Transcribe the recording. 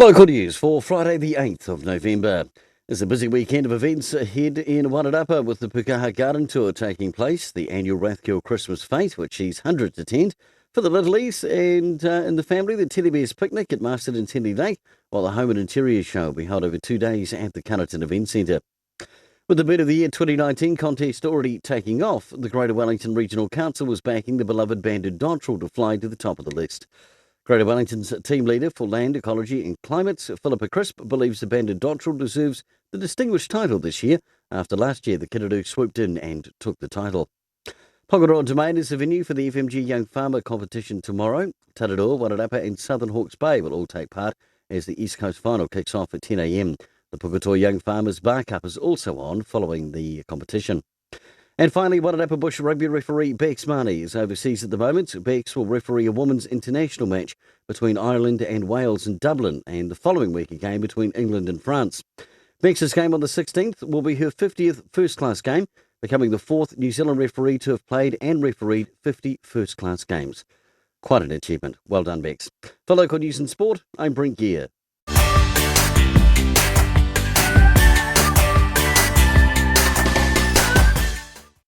Local news for Friday the 8th of November. There's a busy weekend of events ahead in Wairarapa with the Pukaha Garden Tour taking place, the annual Rathkill Christmas Fete, which sees hundreds attend. For the littlies and in the family, the Teddy Bears Picnic at Marsden Teddy Lake, while the Home and Interior Show will be held over 2 days at the Carterton Event Centre. With the Bird of the Year 2019 contest already taking off, the Greater Wellington Regional Council was backing the beloved banded dotterel to fly to the top of the list. Greater Wellington's team leader for land, ecology and climate, Philippa Crisp, believes the banded dotterel deserves the distinguished title this year after last year the Kidderoo swooped in and took the title. Pongaroa Domain is the venue for the FMG Young Farmer competition tomorrow. Tararoa, Wairarapa and Southern Hawke's Bay will all take part as the East Coast final kicks off at 10 a.m. The Puketoa Young Farmers Bar Cup is also on following the competition. And finally, Wairarapa Bush rugby referee Bex Marnie is overseas at the moment. Bex will referee a women's international match between Ireland and Wales in Dublin, and the following week a game between England and France. Bex's game on the 16th will be her 50th first-class game, becoming the fourth New Zealand referee to have played and refereed 50 first-class games. Quite an achievement. Well done, Bex. For local news and sport, I'm Brent Gare.